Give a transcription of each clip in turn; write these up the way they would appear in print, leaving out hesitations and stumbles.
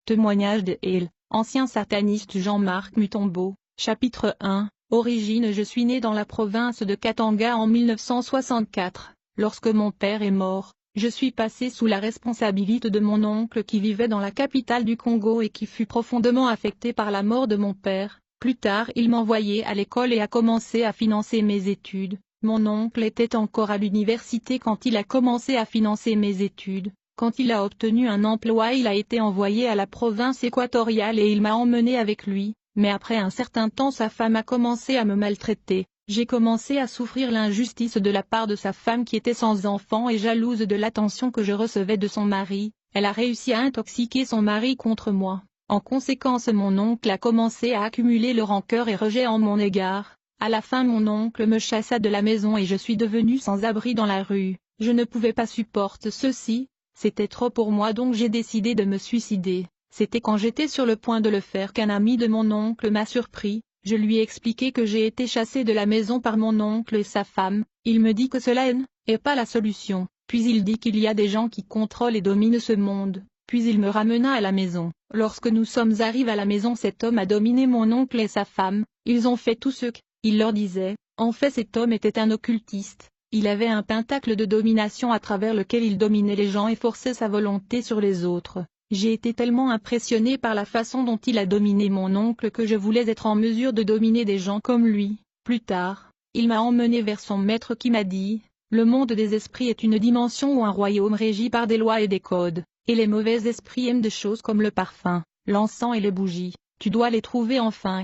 Témoignage de Hale, ancien sataniste Jean-Marc Mutombo, chapitre 1, Origine. Je suis né dans la province de Katanga en 1964. Lorsque mon père est mort, je suis passé sous la responsabilité de mon oncle qui vivait dans la capitale du Congo et qui fut profondément affecté par la mort de mon père. Plus tard il m'envoyait à l'école et a commencé à financer mes études. Mon oncle était encore à l'université quand il a commencé à financer mes études. Quand il a obtenu un emploi, il a été envoyé à la province équatoriale et il m'a emmené avec lui, mais après un certain temps sa femme a commencé à me maltraiter. J'ai commencé à souffrir l'injustice de la part de sa femme qui était sans enfant et jalouse de l'attention que je recevais de son mari. Elle a réussi à intoxiquer son mari contre moi. En conséquence, mon oncle a commencé à accumuler le rancœur et rejet en mon égard. À la fin, mon oncle me chassa de la maison et je suis devenu sans abri dans la rue. Je ne pouvais pas supporter ceci. C'était trop pour moi, donc j'ai décidé de me suicider. C'était quand j'étais sur le point de le faire qu'un ami de mon oncle m'a surpris. Je lui ai expliqué que j'ai été chassé de la maison par mon oncle et sa femme. Il me dit que cela n'est pas la solution. Puis il dit qu'il y a des gens qui contrôlent et dominent ce monde. Puis il me ramena à la maison. Lorsque nous sommes arrivés à la maison, cet homme a dominé mon oncle et sa femme. Ils ont fait tout ce qu'il leur disait. En fait, cet homme était un occultiste. Il avait un pentacle de domination à travers lequel il dominait les gens et forçait sa volonté sur les autres. J'ai été tellement impressionné par la façon dont il a dominé mon oncle que je voulais être en mesure de dominer des gens comme lui. Plus tard, il m'a emmené vers son maître qui m'a dit, « Le monde des esprits est une dimension ou un royaume régi par des lois et des codes, et les mauvais esprits aiment des choses comme le parfum, l'encens et les bougies. Tu dois les trouver afin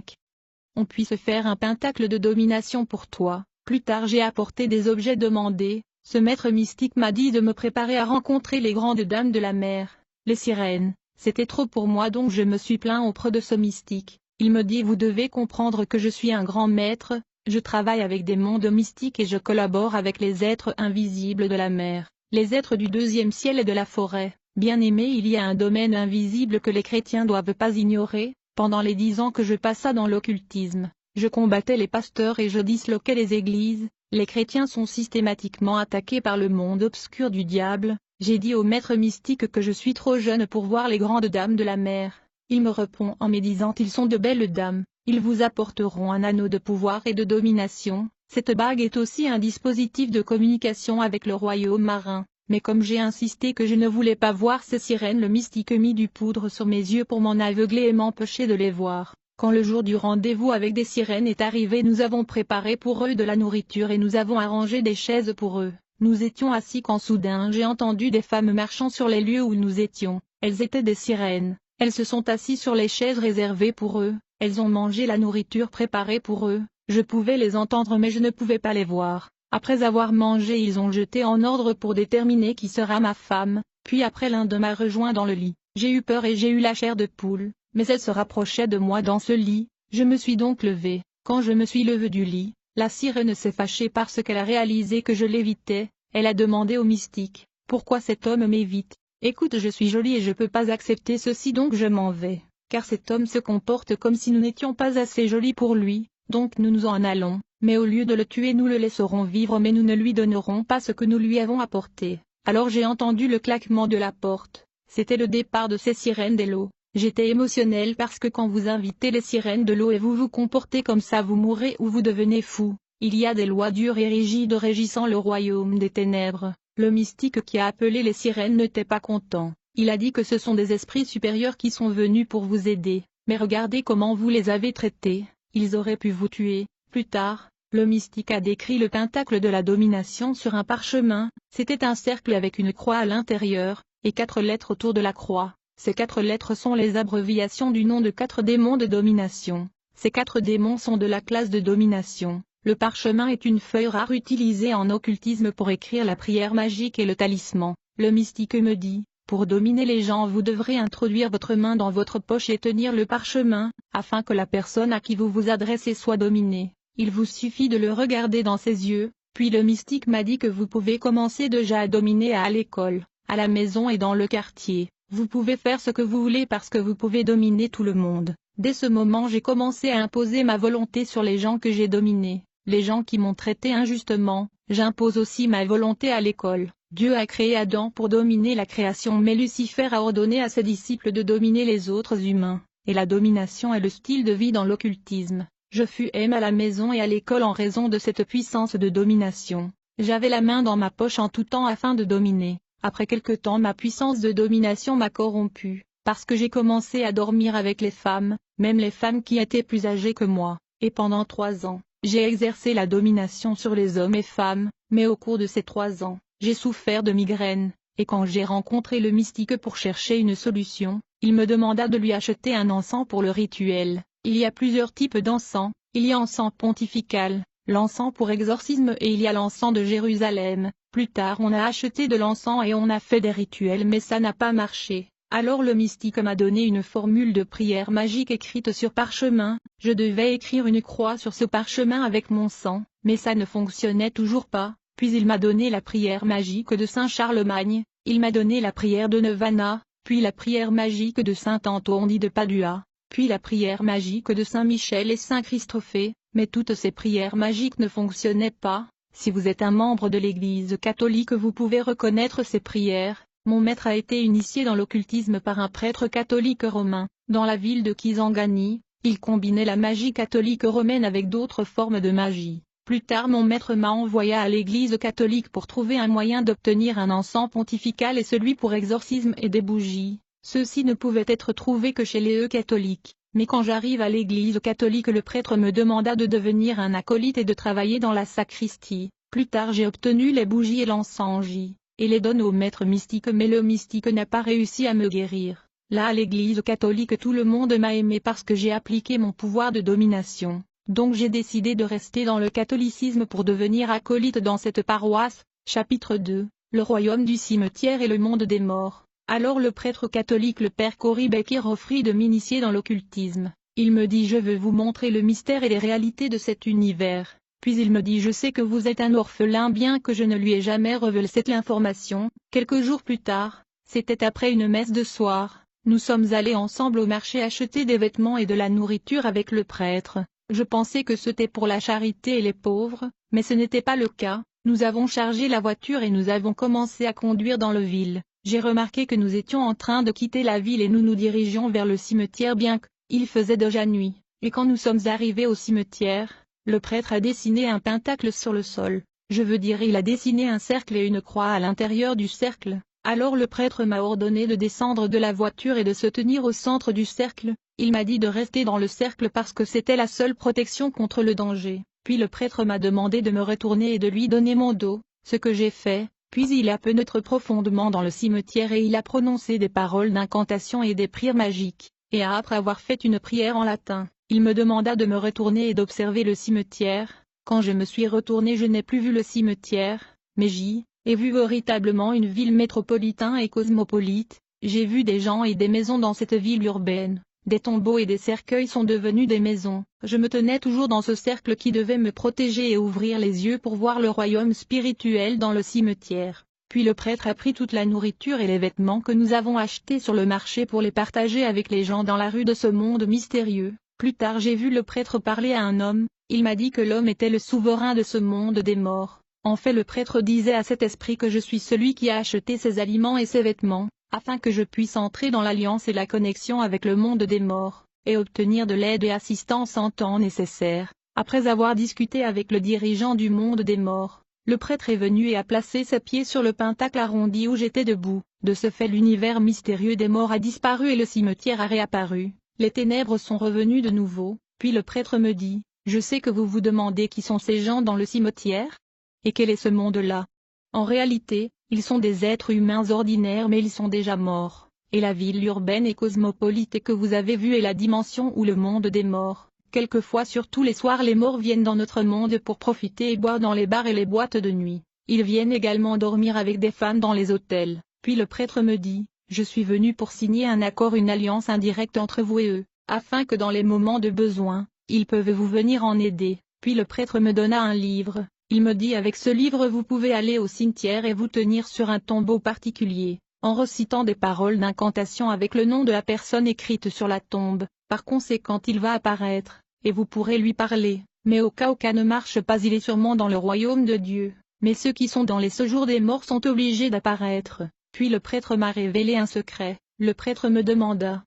qu'on puisse faire un pentacle de domination pour toi. » Plus tard j'ai apporté des objets demandés. Ce maître mystique m'a dit de me préparer à rencontrer les grandes dames de la mer, les sirènes. C'était trop pour moi, donc je me suis plaint auprès de ce mystique. Il me dit: vous devez comprendre que je suis un grand maître, je travaille avec des mondes mystiques et je collabore avec les êtres invisibles de la mer, les êtres du deuxième ciel et de la forêt. Bien-aimé, il y a un domaine invisible que les chrétiens doivent pas ignorer. Pendant les 10 ans que je passa dans l'occultisme, je combattais les pasteurs et je disloquais les églises. Les chrétiens sont systématiquement attaqués par le monde obscur du diable. J'ai dit au maître mystique que je suis trop jeune pour voir les grandes dames de la mer. Il me répond en me disant: ils sont de belles dames, ils vous apporteront un anneau de pouvoir et de domination. Cette bague est aussi un dispositif de communication avec le royaume marin. Mais comme j'ai insisté que je ne voulais pas voir ces sirènes, le mystique mit du poudre sur mes yeux pour m'en aveugler et m'empêcher de les voir. Quand le jour du rendez-vous avec des sirènes est arrivé, nous avons préparé pour eux de la nourriture et nous avons arrangé des chaises pour eux. Nous étions assis quand soudain j'ai entendu des femmes marchant sur les lieux où nous étions. Elles étaient des sirènes. Elles se sont assises sur les chaises réservées pour eux. Elles ont mangé la nourriture préparée pour eux. Je pouvais les entendre mais je ne pouvais pas les voir. Après avoir mangé, ils ont jeté en ordre pour déterminer qui sera ma femme. Puis après, l'un d'eux m'a rejoint dans le lit. J'ai eu peur et j'ai eu la chair de poule. Mais elle se rapprochait de moi dans ce lit. Je me suis donc levé. Quand je me suis levé du lit, la sirène s'est fâchée parce qu'elle a réalisé que je l'évitais. Elle a demandé au mystique: pourquoi cet homme m'évite? Écoute, je suis jolie et je peux pas accepter ceci, donc je m'en vais. Car cet homme se comporte comme si nous n'étions pas assez jolis pour lui, donc nous nous en allons. Mais au lieu de le tuer, nous le laisserons vivre, mais nous ne lui donnerons pas ce que nous lui avons apporté. Alors j'ai entendu le claquement de la porte. C'était le départ de ces sirènes de l'eau. J'étais émotionnel parce que quand vous invitez les sirènes de l'eau et vous vous comportez comme ça, vous mourrez ou vous devenez fou. Il y a des lois dures et rigides régissant le royaume des ténèbres. Le mystique qui a appelé les sirènes n'était pas content. Il a dit que ce sont des esprits supérieurs qui sont venus pour vous aider. Mais regardez comment vous les avez traités. Ils auraient pu vous tuer. Plus tard, le mystique a décrit le pentacle de la domination sur un parchemin. C'était un cercle avec une croix à l'intérieur, et 4 lettres autour de la croix. Ces 4 lettres sont les abréviations du nom de 4 démons de domination. Ces 4 démons sont de la classe de domination. Le parchemin est une feuille rare utilisée en occultisme pour écrire la prière magique et le talisman. Le mystique me dit: pour dominer les gens, vous devrez introduire votre main dans votre poche et tenir le parchemin, afin que la personne à qui vous vous adressez soit dominée. Il vous suffit de le regarder dans ses yeux. Puis le mystique m'a dit que vous pouvez commencer déjà à dominer à l'école, à la maison et dans le quartier. Vous pouvez faire ce que vous voulez parce que vous pouvez dominer tout le monde. Dès ce moment, j'ai commencé à imposer ma volonté sur les gens que j'ai dominés. Les gens qui m'ont traité injustement, j'impose aussi ma volonté à l'école. Dieu a créé Adam pour dominer la création, mais Lucifer a ordonné à ses disciples de dominer les autres humains, et la domination est le style de vie dans l'occultisme. Je fus à la maison et à l'école en raison de cette puissance de domination. J'avais la main dans ma poche en tout temps afin de dominer. Après quelque temps ma puissance de domination m'a corrompu, parce que j'ai commencé à dormir avec les femmes, même les femmes qui étaient plus âgées que moi, et pendant 3 ans, j'ai exercé la domination sur les hommes et femmes, mais au cours de ces 3 ans, j'ai souffert de migraines, et quand j'ai rencontré le mystique pour chercher une solution, il me demanda de lui acheter un encens pour le rituel. Il y a plusieurs types d'encens, il y a encens pontifical, l'encens pour exorcisme et il y a l'encens de Jérusalem. Plus tard on a acheté de l'encens et on a fait des rituels mais ça n'a pas marché. Alors le mystique m'a donné une formule de prière magique écrite sur parchemin, je devais écrire une croix sur ce parchemin avec mon sang, mais ça ne fonctionnait toujours pas. Puis il m'a donné la prière magique de Saint Charlemagne, il m'a donné la prière de Nevana, puis la prière magique de Saint Antoine de Padua, puis la prière magique de Saint Michel et Saint Christophée, mais toutes ces prières magiques ne fonctionnaient pas. Si vous êtes un membre de l'Église catholique vous pouvez reconnaître ces prières. Mon maître a été initié dans l'occultisme par un prêtre catholique romain, dans la ville de Kisangani, il combinait la magie catholique romaine avec d'autres formes de magie. Plus tard mon maître m'a envoyé à l'Église catholique pour trouver un moyen d'obtenir un encens pontifical et celui pour exorcisme et des bougies. Ceux-ci ne pouvaient être trouvés que chez les catholiques, mais quand j'arrive à l'Église catholique le prêtre me demanda de devenir un acolyte et de travailler dans la sacristie. Plus tard j'ai obtenu les bougies et l'encens J, et les donne au maître mystique mais le mystique n'a pas réussi à me guérir. Là à l'Église catholique tout le monde m'a aimé parce que j'ai appliqué mon pouvoir de domination. Donc j'ai décidé de rester dans le catholicisme pour devenir acolyte dans cette paroisse. Chapitre 2, le royaume du cimetière et le monde des morts. Alors le prêtre catholique le père Cory Becker offrit de m'initier dans l'occultisme. Il me dit je veux vous montrer le mystère et les réalités de cet univers. Puis il me dit je sais que vous êtes un orphelin bien que je ne lui ai jamais révélé cette information. Quelques jours plus tard, c'était après une messe de soir, nous sommes allés ensemble au marché acheter des vêtements et de la nourriture avec le prêtre. Je pensais que c'était pour la charité et les pauvres, mais ce n'était pas le cas. Nous avons chargé la voiture et nous avons commencé à conduire dans la ville. J'ai remarqué que nous étions en train de quitter la ville et nous nous dirigeons vers le cimetière bien qu'il faisait déjà nuit. Et quand nous sommes arrivés au cimetière, le prêtre a dessiné un pentacle sur le sol. Je veux dire il a dessiné un cercle et une croix à l'intérieur du cercle. Alors le prêtre m'a ordonné de descendre de la voiture et de se tenir au centre du cercle. Il m'a dit de rester dans le cercle parce que c'était la seule protection contre le danger. Puis le prêtre m'a demandé de me retourner et de lui donner mon dos, ce que j'ai fait. Puis il a pénétré profondément dans le cimetière et il a prononcé des paroles d'incantation et des prières magiques. Et après avoir fait une prière en latin, il me demanda de me retourner et d'observer le cimetière. Quand je me suis retourné je n'ai plus vu le cimetière, mais j'y ai vu véritablement une ville métropolitaine et cosmopolite. J'ai vu des gens et des maisons dans cette ville urbaine. Des tombeaux et des cercueils sont devenus des maisons. Je me tenais toujours dans ce cercle qui devait me protéger et ouvrir les yeux pour voir le royaume spirituel dans le cimetière. Puis le prêtre a pris toute la nourriture et les vêtements que nous avons achetés sur le marché pour les partager avec les gens dans la rue de ce monde mystérieux. Plus tard j'ai vu le prêtre parler à un homme, il m'a dit que l'homme était le souverain de ce monde des morts. En fait le prêtre disait à cet esprit que je suis celui qui a acheté ses aliments et ses vêtements, afin que je puisse entrer dans l'alliance et la connexion avec le monde des morts, et obtenir de l'aide et assistance en temps nécessaire. Après avoir discuté avec le dirigeant du monde des morts, le prêtre est venu et a placé ses pieds sur le pentacle arrondi où j'étais debout. De ce fait l'univers mystérieux des morts a disparu et le cimetière a réapparu. Les ténèbres sont revenues de nouveau, puis le prêtre me dit, « Je sais que vous vous demandez qui sont ces gens dans le cimetière ? Et quel est ce monde-là ? En réalité, ils sont des êtres humains ordinaires mais ils sont déjà morts. Et la ville urbaine et cosmopolite que vous avez vue est la dimension où le monde des morts. Quelquefois surtout les soirs les morts viennent dans notre monde pour profiter et boire dans les bars et les boîtes de nuit. Ils viennent également dormir avec des femmes dans les hôtels. » Puis le prêtre me dit, « Je suis venu pour signer un accord, une alliance indirecte entre vous et eux, afin que dans les moments de besoin, ils peuvent vous venir en aider. » Puis le prêtre me donna un livre. Il me dit avec ce livre vous pouvez aller au cimetière et vous tenir sur un tombeau particulier, en récitant des paroles d'incantation avec le nom de la personne écrite sur la tombe. Par conséquent il va apparaître, et vous pourrez lui parler, mais au cas où ça ne marche pas il est sûrement dans le royaume de Dieu. mais ceux qui sont dans les séjours des morts sont obligés d'apparaître. Puis le prêtre m'a révélé un secret. Le prêtre me demanda: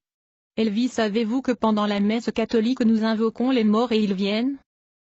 Elvis, savez-vous que pendant la messe catholique nous invoquons les morts et ils viennent?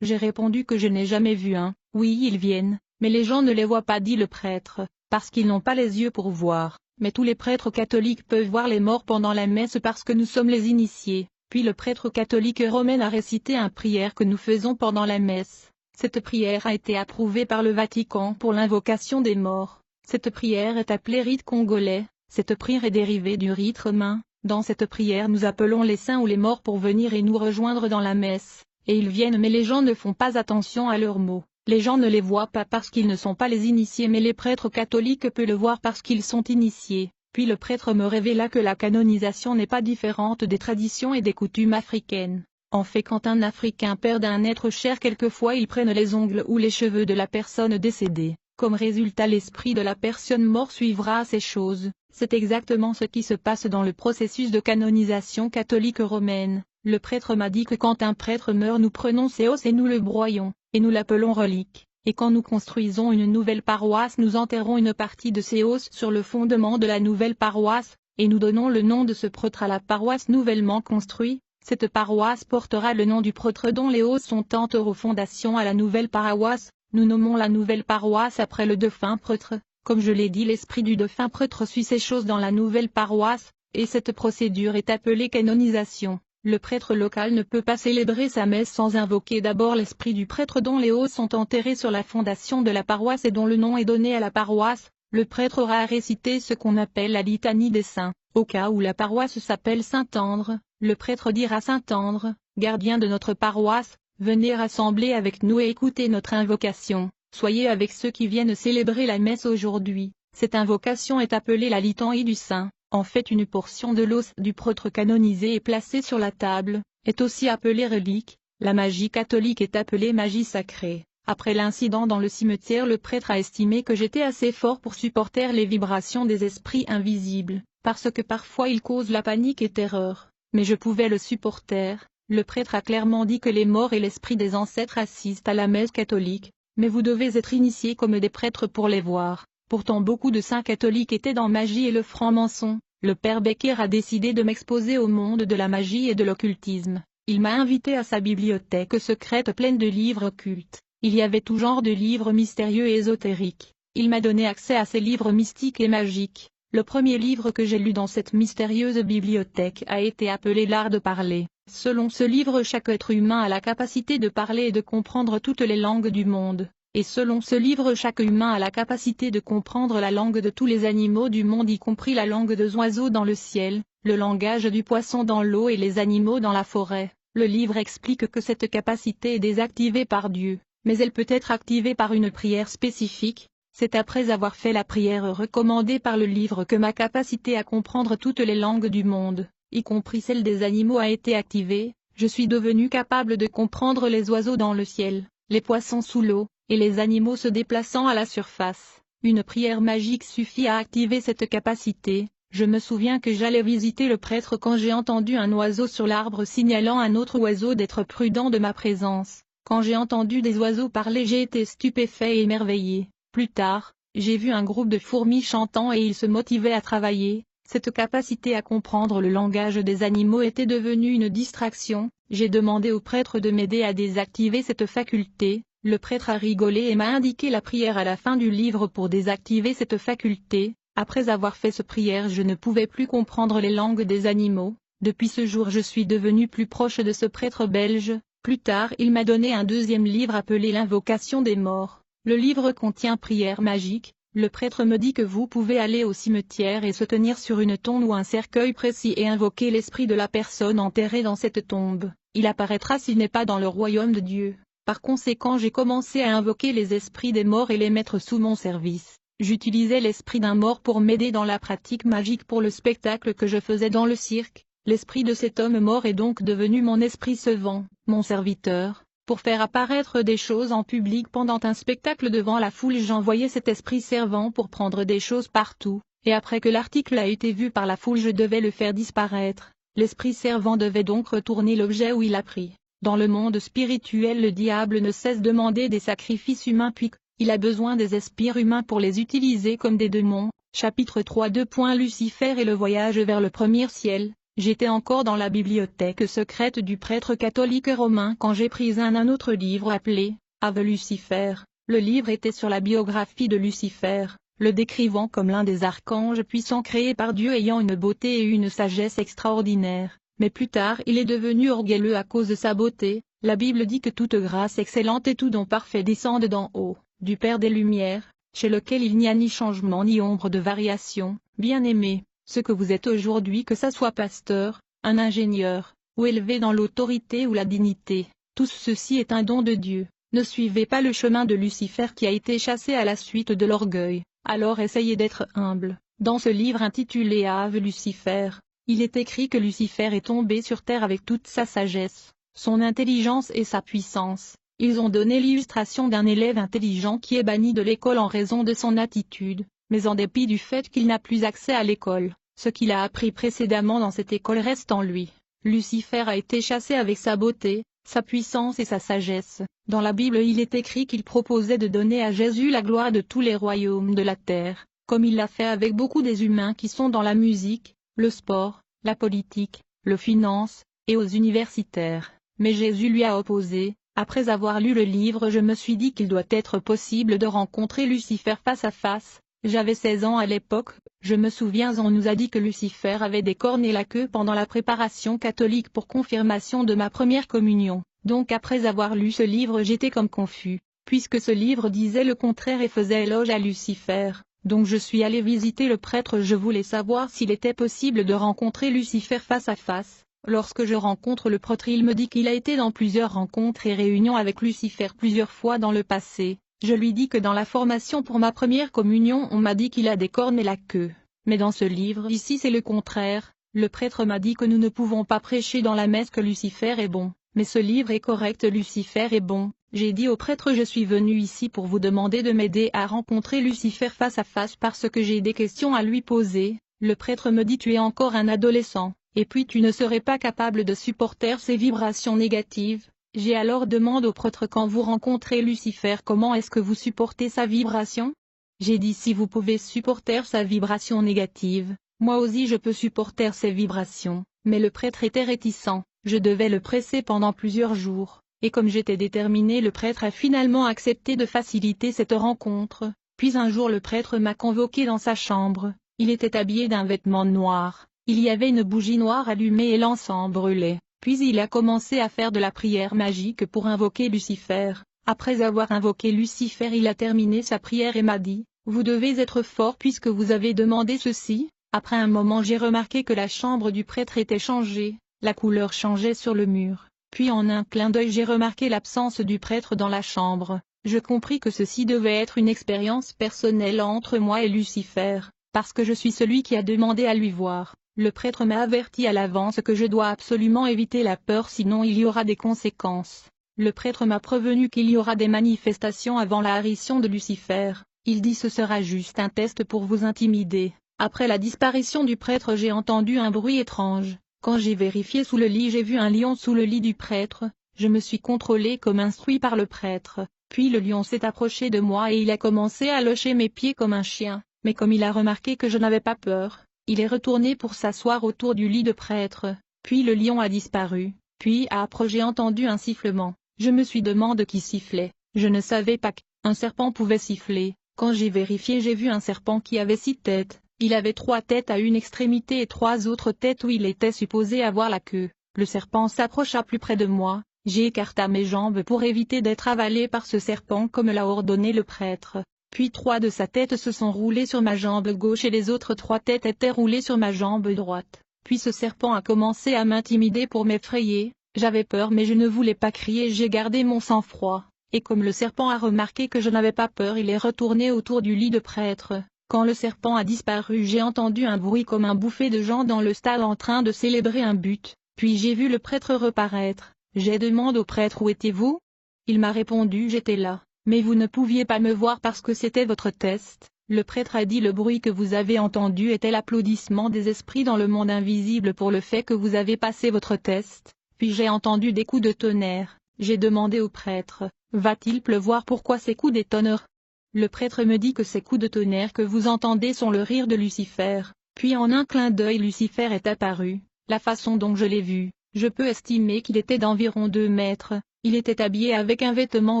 J'ai répondu que je n'ai jamais vu un. Oui, ils viennent, mais les gens ne les voient pas, dit le prêtre, parce qu'ils n'ont pas les yeux pour voir. Mais tous les prêtres catholiques peuvent voir les morts pendant la messe parce que nous sommes les initiés. Puis le prêtre catholique romain a récité une prière que nous faisons pendant la messe. Cette prière a été approuvée par le Vatican pour l'invocation des morts. Cette prière est appelée rite congolais. Cette prière est dérivée du rite romain. Dans cette prière nous appelons les saints ou les morts pour venir et nous rejoindre dans la messe. Et ils viennent, mais les gens ne font pas attention à leurs mots. Les gens ne les voient pas parce qu'ils ne sont pas les initiés, mais les prêtres catholiques peuvent le voir parce qu'ils sont initiés. Puis le prêtre me révéla que la canonisation n'est pas différente des traditions et des coutumes africaines. En fait, quand un Africain perd un être cher, quelquefois ils prennent les ongles ou les cheveux de la personne décédée. Comme résultat, l'esprit de la personne morte suivra ces choses. C'est exactement ce qui se passe dans le processus de canonisation catholique romaine. Le prêtre m'a dit que quand un prêtre meurt, nous prenons ses os et nous le broyons, et nous l'appelons relique. Et quand nous construisons une nouvelle paroisse, nous enterrons une partie de ces os sur le fondement de la nouvelle paroisse, et nous donnons le nom de ce prêtre à la paroisse nouvellement construite. Cette paroisse portera le nom du prêtre dont les os sont enterrés aux fondations à la nouvelle paroisse. Nous nommons la nouvelle paroisse après le défunt prêtre. Comme je l'ai dit, l'esprit du défunt prêtre suit ces choses dans la nouvelle paroisse, et cette procédure est appelée canonisation. Le prêtre local ne peut pas célébrer sa messe sans invoquer d'abord l'esprit du prêtre dont les os sont enterrés sur la fondation de la paroisse et dont le nom est donné à la paroisse. Le prêtre aura à réciter ce qu'on appelle la litanie des saints. Au cas où la paroisse s'appelle Saint-Andre, le prêtre dira: Saint-Andre, gardien de notre paroisse, venez rassembler avec nous et écoutez notre invocation. Soyez avec ceux qui viennent célébrer la messe aujourd'hui. Cette invocation est appelée la litanie du saint. En fait, une portion de l'os du prêtre canonisé est placée sur la table, est aussi appelée relique. La magie catholique est appelée magie sacrée. Après l'incident dans le cimetière, le prêtre a estimé que j'étais assez fort pour supporter les vibrations des esprits invisibles, parce que parfois ils causent la panique et terreur. Mais je pouvais le supporter. Le prêtre a clairement dit que les morts et l'esprit des ancêtres assistent à la messe catholique, mais vous devez être initié comme des prêtres pour les voir. Pourtant beaucoup de saints catholiques étaient dans magie et le franc-maçon. Le père Becker a décidé de m'exposer au monde de la magie et de l'occultisme. Il m'a invité à sa bibliothèque secrète pleine de livres occultes. Il y avait tout genre de livres mystérieux et ésotériques. Il m'a donné accès à ces livres mystiques et magiques. Le premier livre que j'ai lu dans cette mystérieuse bibliothèque a été appelé l'art de parler. Selon ce livre, chaque être humain a la capacité de parler et de comprendre toutes les langues du monde. Et selon ce livre, chaque humain a la capacité de comprendre la langue de tous les animaux du monde, y compris la langue des oiseaux dans le ciel, le langage du poisson dans l'eau et les animaux dans la forêt. Le livre explique que cette capacité est désactivée par Dieu, mais elle peut être activée par une prière spécifique. C'est après avoir fait la prière recommandée par le livre que ma capacité à comprendre toutes les langues du monde, y compris celle des animaux, a été activée. Je suis devenu capable de comprendre les oiseaux dans le ciel, les poissons sous l'eau, et les animaux se déplaçant à la surface. Une prière magique suffit à activer cette capacité. Je me souviens que j'allais visiter le prêtre quand j'ai entendu un oiseau sur l'arbre signalant à un autre oiseau d'être prudent de ma présence. Quand j'ai entendu des oiseaux parler, j'ai été stupéfait et émerveillé. Plus tard, j'ai vu un groupe de fourmis chantant et ils se motivaient à travailler. Cette capacité à comprendre le langage des animaux était devenue une distraction. J'ai demandé au prêtre de m'aider à désactiver cette faculté. Le prêtre a rigolé et m'a indiqué la prière à la fin du livre pour désactiver cette faculté. Après avoir fait cette prière, je ne pouvais plus comprendre les langues des animaux. Depuis ce jour, je suis devenu plus proche de ce prêtre belge. Plus tard, il m'a donné un deuxième livre appelé l'Invocation des morts. Le livre contient prières magiques. Le prêtre me dit que vous pouvez aller au cimetière et se tenir sur une tombe ou un cercueil précis et invoquer l'esprit de la personne enterrée dans cette tombe. Il apparaîtra s'il n'est pas dans le royaume de Dieu. Par conséquent, j'ai commencé à invoquer les esprits des morts et les mettre sous mon service. J'utilisais l'esprit d'un mort pour m'aider dans la pratique magique pour le spectacle que je faisais dans le cirque. L'esprit de cet homme mort est donc devenu mon esprit servant, mon serviteur. Pour faire apparaître des choses en public pendant un spectacle devant la foule, j'envoyais cet esprit servant pour prendre des choses partout, et après que l'article a été vu par la foule, je devais le faire disparaître. L'esprit servant devait donc retourner l'objet où il a pris. Dans le monde spirituel, le diable ne cesse de demander des sacrifices humains, puis il a besoin des esprits humains pour les utiliser comme des démons. Chapitre 3 2. Lucifer et le voyage vers le premier ciel. J'étais encore dans la bibliothèque secrète du prêtre catholique romain quand j'ai pris un autre livre appelé « Ave Lucifer ». Le livre était sur la biographie de Lucifer, le décrivant comme l'un des archanges puissants créés par Dieu ayant une beauté et une sagesse extraordinaires. Mais plus tard il est devenu orgueilleux à cause de sa beauté. La Bible dit que toute grâce excellente et tout don parfait descendent d'en haut, du Père des Lumières, chez lequel il n'y a ni changement ni ombre de variation. Bien-aimés, ce que vous êtes aujourd'hui, que ça soit pasteur, un ingénieur, ou élevé dans l'autorité ou la dignité, tout ceci est un don de Dieu. Ne suivez pas le chemin de Lucifer qui a été chassé à la suite de l'orgueil, alors essayez d'être humble. Dans ce livre intitulé Ave Lucifer, il est écrit que Lucifer est tombé sur terre avec toute sa sagesse, son intelligence et sa puissance. Ils ont donné l'illustration d'un élève intelligent qui est banni de l'école en raison de son attitude, mais en dépit du fait qu'il n'a plus accès à l'école, ce qu'il a appris précédemment dans cette école reste en lui. Lucifer a été chassé avec sa beauté, sa puissance et sa sagesse. Dans la Bible il est écrit qu'il proposait de donner à Jésus la gloire de tous les royaumes de la terre, comme il l'a fait avec beaucoup des humains qui sont dans la musique, le sport, la politique, le finance, et aux universitaires. Mais Jésus lui a opposé. Après avoir lu le livre, je me suis dit qu'il doit être possible de rencontrer Lucifer face à face. J'avais 16 ans à l'époque, je me souviens on nous a dit que Lucifer avait des cornes et la queue pendant la préparation catholique pour confirmation de ma première communion. Donc après avoir lu ce livre j'étais comme confus, puisque ce livre disait le contraire et faisait éloge à Lucifer. Donc je suis allé visiter le prêtre, je voulais savoir s'il était possible de rencontrer Lucifer face à face. Lorsque je rencontre le prêtre il me dit qu'il a été dans plusieurs rencontres et réunions avec Lucifer plusieurs fois dans le passé. Je lui dis que dans la formation pour ma première communion on m'a dit qu'il a des cornes et la queue. Mais dans ce livre ici c'est le contraire. Le prêtre m'a dit que nous ne pouvons pas prêcher dans la messe que Lucifer est bon. Mais ce livre est correct, Lucifer est bon. J'ai dit au prêtre je suis venu ici pour vous demander de m'aider à rencontrer Lucifer face à face parce que j'ai des questions à lui poser. Le prêtre me dit tu es encore un adolescent. Et puis tu ne serais pas capable de supporter ces vibrations négatives. J'ai alors demandé au prêtre quand vous rencontrez Lucifer comment est-ce que vous supportez sa vibration? J'ai dit si vous pouvez supporter sa vibration négative, moi aussi je peux supporter ses vibrations. Mais le prêtre était réticent, je devais le presser pendant plusieurs jours, et comme j'étais déterminé le prêtre a finalement accepté de faciliter cette rencontre. Puis un jour le prêtre m'a convoqué dans sa chambre, il était habillé d'un vêtement noir. Il y avait une bougie noire allumée et l'encens brûlait, puis il a commencé à faire de la prière magique pour invoquer Lucifer. Après avoir invoqué Lucifer il a terminé sa prière et m'a dit, « Vous devez être fort puisque vous avez demandé ceci ». Après un moment j'ai remarqué que la chambre du prêtre était changée, la couleur changeait sur le mur, puis en un clin d'œil j'ai remarqué l'absence du prêtre dans la chambre. Je compris que ceci devait être une expérience personnelle entre moi et Lucifer, parce que je suis celui qui a demandé à lui voir. Le prêtre m'a averti à l'avance que je dois absolument éviter la peur sinon il y aura des conséquences. Le prêtre m'a prévenu qu'il y aura des manifestations avant l'apparition de Lucifer. Il dit ce sera juste un test pour vous intimider. Après la disparition du prêtre j'ai entendu un bruit étrange. Quand j'ai vérifié sous le lit j'ai vu un lion sous le lit du prêtre. Je me suis contrôlé comme instruit par le prêtre. Puis le lion s'est approché de moi et il a commencé à locher mes pieds comme un chien. Mais comme il a remarqué que je n'avais pas peur, il est retourné pour s'asseoir autour du lit de prêtre, puis le lion a disparu, puis après j'ai entendu un sifflement. Je me suis demandé qui sifflait, je ne savais pas qu'un serpent pouvait siffler. Quand j'ai vérifié j'ai vu un serpent qui avait 6 têtes, il avait 3 têtes à une extrémité et 3 autres têtes où il était supposé avoir la queue. Le serpent s'approcha plus près de moi, j'ai écarté mes jambes pour éviter d'être avalé par ce serpent comme l'a ordonné le prêtre. Puis 3 de sa tête se sont roulés sur ma jambe gauche et les autres 3 têtes étaient roulées sur ma jambe droite. Puis ce serpent a commencé à m'intimider pour m'effrayer, j'avais peur mais je ne voulais pas crier, j'ai gardé mon sang-froid, et comme le serpent a remarqué que je n'avais pas peur il est retourné autour du lit de prêtre. Quand le serpent a disparu j'ai entendu un bruit comme un bouffée de gens dans le stade en train de célébrer un but, puis j'ai vu le prêtre reparaître, j'ai demandé au prêtre où étiez-vous? Il m'a répondu j'étais là. Mais vous ne pouviez pas me voir parce que c'était votre test. Le prêtre a dit le bruit que vous avez entendu était l'applaudissement des esprits dans le monde invisible pour le fait que vous avez passé votre test. Puis j'ai entendu des coups de tonnerre. J'ai demandé au prêtre, va-t-il pleuvoir? Pourquoi ces coups des tonnerres? Le prêtre me dit que ces coups de tonnerre que vous entendez sont le rire de Lucifer, puis en un clin d'œil Lucifer est apparu. La façon dont je l'ai vu, je peux estimer qu'il était d'environ 2 mètres, il était habillé avec un vêtement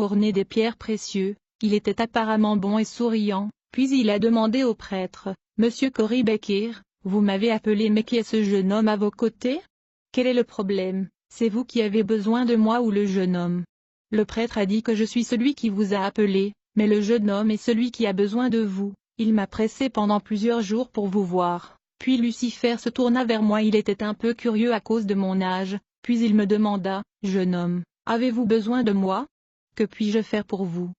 orné des pierres précieuses, il était apparemment bon et souriant, puis il a demandé au prêtre, « Monsieur Cory Bekir, vous m'avez appelé mais qui est ce jeune homme à vos côtés? Quel est le problème, c'est vous qui avez besoin de moi ou le jeune homme ?» Le prêtre a dit que je suis celui qui vous a appelé, mais le jeune homme est celui qui a besoin de vous, il m'a pressé pendant plusieurs jours pour vous voir. Puis Lucifer se tourna vers moi, il était un peu curieux à cause de mon âge, puis il me demanda, « Jeune homme, avez-vous besoin de moi? Que puis-je faire pour vous ?»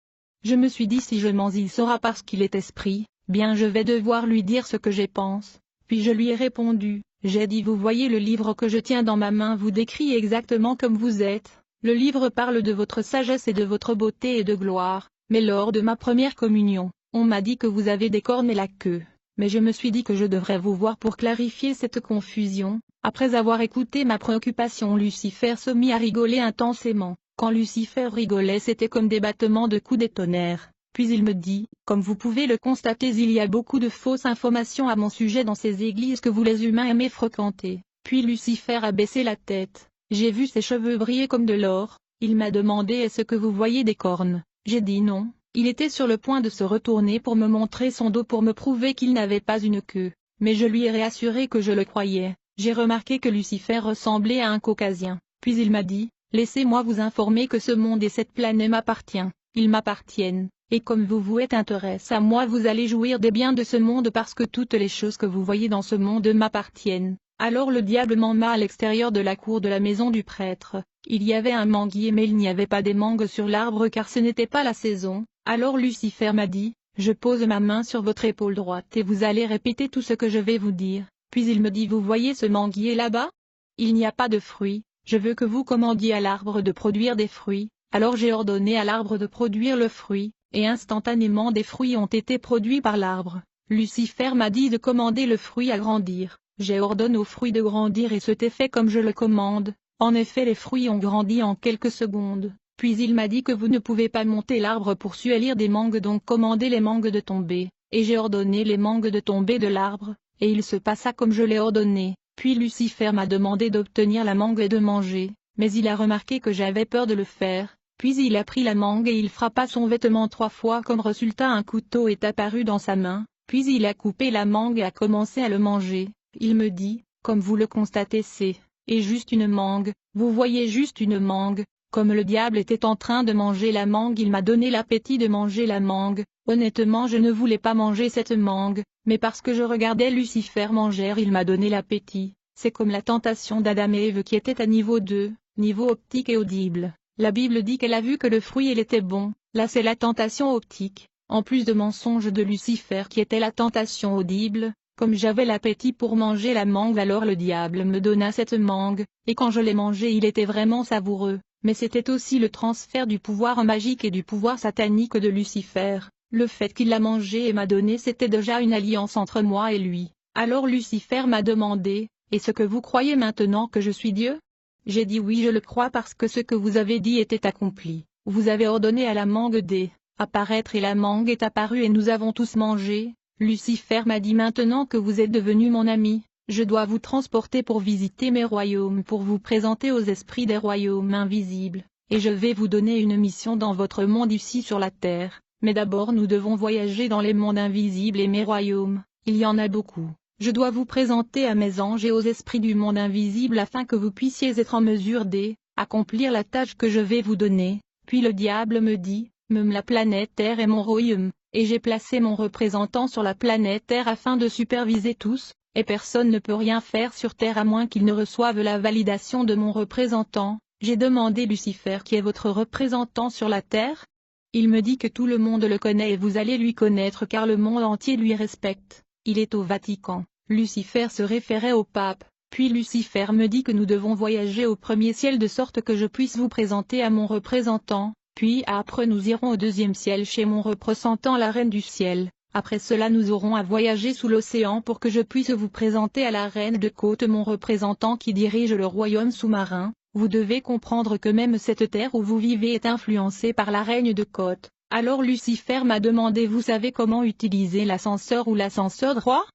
Je me suis dit si je mens il saura parce qu'il est esprit, bien je vais devoir lui dire ce que je pense. Puis je lui ai répondu, j'ai dit vous voyez le livre que je tiens dans ma main vous décrit exactement comme vous êtes, le livre parle de votre sagesse et de votre beauté et de gloire, mais lors de ma première communion, on m'a dit que vous avez des cornes et la queue. Mais je me suis dit que je devrais vous voir pour clarifier cette confusion. Après avoir écouté ma préoccupation Lucifer se mit à rigoler intensément. Quand Lucifer rigolait c'était comme des battements de coups de tonnerre. Puis il me dit, comme vous pouvez le constater il y a beaucoup de fausses informations à mon sujet dans ces églises que vous les humains aimez fréquenter. Puis Lucifer a baissé la tête, j'ai vu ses cheveux briller comme de l'or, il m'a demandé est-ce que vous voyez des cornes, j'ai dit non. Il était sur le point de se retourner pour me montrer son dos pour me prouver qu'il n'avait pas une queue, mais je lui ai réassuré que je le croyais. J'ai remarqué que Lucifer ressemblait à un caucasien, puis il m'a dit, laissez-moi vous informer que ce monde et cette planète m'appartiennent, ils m'appartiennent, et comme vous êtes intéressé à moi vous allez jouir des biens de ce monde parce que toutes les choses que vous voyez dans ce monde m'appartiennent. Alors le diable m'emmena à l'extérieur de la cour de la maison du prêtre, il y avait un manguier mais il n'y avait pas des mangues sur l'arbre car ce n'était pas la saison. Alors Lucifer m'a dit, je pose ma main sur votre épaule droite et vous allez répéter tout ce que je vais vous dire. Puis il me dit vous voyez ce manguier là-bas? Il n'y a pas de fruits, je veux que vous commandiez à l'arbre de produire des fruits. Alors j'ai ordonné à l'arbre de produire le fruit, et instantanément des fruits ont été produits par l'arbre. Lucifer m'a dit de commander le fruit à grandir, j'ai ordonné aux fruits de grandir et c'était fait comme je le commande. En effet les fruits ont grandi en quelques secondes. Puis il m'a dit que vous ne pouvez pas monter l'arbre pour suelir des mangues donc commandez les mangues de tomber, et j'ai ordonné les mangues de tomber de l'arbre, et il se passa comme je l'ai ordonné, puis Lucifer m'a demandé d'obtenir la mangue et de manger, mais il a remarqué que j'avais peur de le faire, puis il a pris la mangue et il frappa son vêtement 3 fois comme résultat un couteau est apparu dans sa main, puis il a coupé la mangue et a commencé à le manger, il me dit, comme vous le constatez c'est, et juste une mangue, vous voyez juste une mangue. Comme le diable était en train de manger la mangue il m'a donné l'appétit de manger la mangue, honnêtement je ne voulais pas manger cette mangue, mais parce que je regardais Lucifer manger il m'a donné l'appétit, c'est comme la tentation d'Adam et Ève qui était à niveau 2, niveau optique et audible, la Bible dit qu'elle a vu que le fruit il était bon, là c'est la tentation optique, en plus de mensonge de Lucifer qui était la tentation audible, comme j'avais l'appétit pour manger la mangue alors le diable me donna cette mangue, et quand je l'ai mangée il était vraiment savoureux. Mais c'était aussi le transfert du pouvoir magique et du pouvoir satanique de Lucifer. Le fait qu'il l'a mangé et m'a donné c'était déjà une alliance entre moi et lui. Alors Lucifer m'a demandé, est-ce que vous croyez maintenant que je suis Dieu? J'ai dit oui je le crois parce que ce que vous avez dit était accompli. Vous avez ordonné à la mangue d'apparaître et la mangue est apparue et nous avons tous mangé. Lucifer m'a dit maintenant que vous êtes devenu mon ami. Je dois vous transporter pour visiter mes royaumes pour vous présenter aux esprits des royaumes invisibles, et je vais vous donner une mission dans votre monde ici sur la terre, mais d'abord nous devons voyager dans les mondes invisibles et mes royaumes, il y en a beaucoup. Je dois vous présenter à mes anges et aux esprits du monde invisible afin que vous puissiez être en mesure d'accomplir la tâche que je vais vous donner. Puis le diable me dit, même la planète Terre est mon royaume, et j'ai placé mon représentant sur la planète Terre afin de superviser tous. Et personne ne peut rien faire sur terre à moins qu'il ne reçoive la validation de mon représentant. J'ai demandé Lucifer qui est votre représentant sur la terre? Il me dit que tout le monde le connaît et vous allez lui connaître car le monde entier lui respecte. Il est au Vatican. Lucifer se référait au pape. Puis Lucifer me dit que nous devons voyager au premier ciel de sorte que je puisse vous présenter à mon représentant. Puis après nous irons au deuxième ciel chez mon représentant la reine du ciel. Après cela nous aurons à voyager sous l'océan pour que je puisse vous présenter à la reine de côte mon représentant qui dirige le royaume sous-marin. Vous devez comprendre que même cette terre où vous vivez est influencée par la reine de côte. Alors Lucifer m'a demandé: vous savez comment utiliser l'ascenseur ou l'ascenseur droit?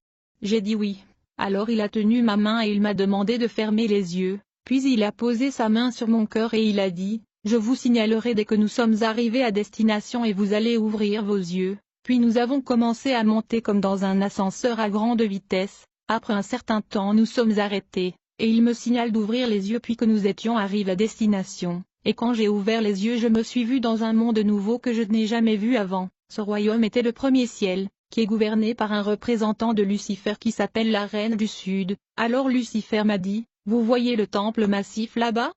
J'ai dit oui. Alors il a tenu ma main et il m'a demandé de fermer les yeux, puis il a posé sa main sur mon cœur et il a dit: je vous signalerai dès que nous sommes arrivés à destination et vous allez ouvrir vos yeux. Puis nous avons commencé à monter comme dans un ascenseur à grande vitesse. Après un certain temps nous sommes arrêtés, et il me signale d'ouvrir les yeux puis que nous étions arrivés à destination. Et quand j'ai ouvert les yeux je me suis vu dans un monde nouveau que je n'ai jamais vu avant. Ce royaume était le premier ciel, qui est gouverné par un représentant de Lucifer qui s'appelle la Reine du Sud. Alors Lucifer m'a dit: vous voyez le temple massif là-bas?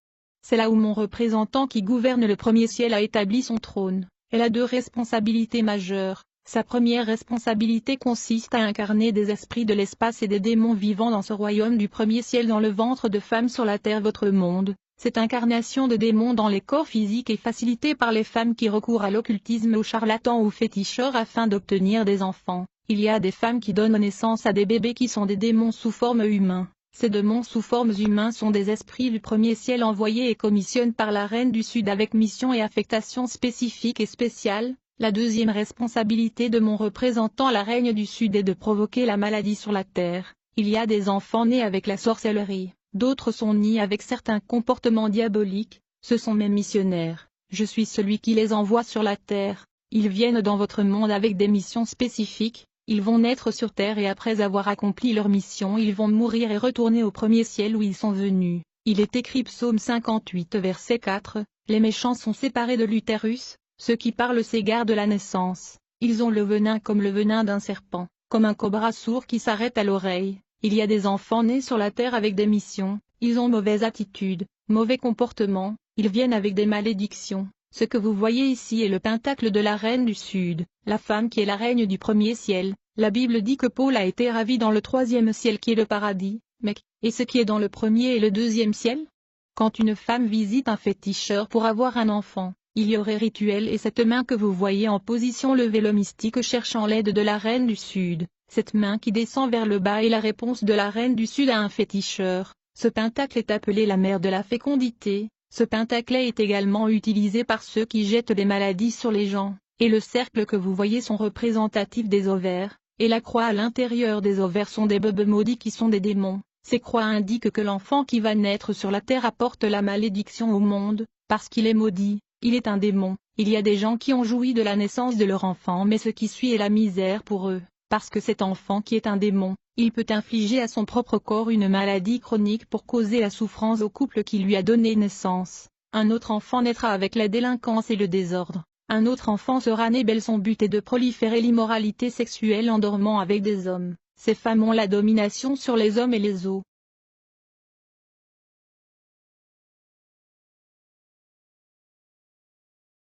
C'est là où mon représentant qui gouverne le premier ciel a établi son trône. Elle a deux responsabilités majeures. Sa première responsabilité consiste à incarner des esprits de l'espace et des démons vivant dans ce royaume du premier ciel dans le ventre de femme sur la terre votre monde. Cette incarnation de démons dans les corps physiques est facilitée par les femmes qui recourent à l'occultisme, aux charlatans ou féticheurs afin d'obtenir des enfants. Il y a des femmes qui donnent naissance à des bébés qui sont des démons sous forme humaine. Ces démons sous formes humains sont des esprits du premier ciel envoyés et commissionnés par la Reine du Sud avec mission et affectation spécifiques et spéciales. La deuxième responsabilité de mon représentant la Reine du Sud est de provoquer la maladie sur la terre. Il y a des enfants nés avec la sorcellerie, d'autres sont nés avec certains comportements diaboliques, ce sont mes missionnaires. Je suis celui qui les envoie sur la terre. Ils viennent dans votre monde avec des missions spécifiques. Ils vont naître sur terre et après avoir accompli leur mission ils vont mourir et retourner au premier ciel où ils sont venus. Il est écrit Psaume 58 verset 4, les méchants sont séparés de l'utérus, ceux qui parlent s'égarent de la naissance. Ils ont le venin comme le venin d'un serpent, comme un cobra sourd qui s'arrête à l'oreille. Il y a des enfants nés sur la terre avec des missions, ils ont mauvaise attitude, mauvais comportement, ils viennent avec des malédictions. Ce que vous voyez ici est le pentacle de la Reine du Sud, la femme qui est la reine du premier ciel. La Bible dit que Paul a été ravi dans le troisième ciel qui est le paradis, mais, et ce qui est dans le premier et le deuxième ciel? Quand une femme visite un féticheur pour avoir un enfant, il y aurait rituel et cette main que vous voyez en position levée le mystique cherchant l'aide de la Reine du Sud, cette main qui descend vers le bas est la réponse de la Reine du Sud à un féticheur. Ce pentacle est appelé la mère de la fécondité. Ce pentacle est également utilisé par ceux qui jettent des maladies sur les gens, et le cercle que vous voyez sont représentatifs des ovaires, et la croix à l'intérieur des ovaires sont des bébés maudits qui sont des démons. Ces croix indiquent que l'enfant qui va naître sur la terre apporte la malédiction au monde, parce qu'il est maudit, il est un démon. Il y a des gens qui ont joui de la naissance de leur enfant mais ce qui suit est la misère pour eux, parce que cet enfant qui est un démon, il peut infliger à son propre corps une maladie chronique pour causer la souffrance au couple qui lui a donné naissance. Un autre enfant naîtra avec la délinquance et le désordre. Un autre enfant sera né belle, son but est de proliférer l'immoralité sexuelle en dormant avec des hommes. Ces femmes ont la domination sur les hommes et les os.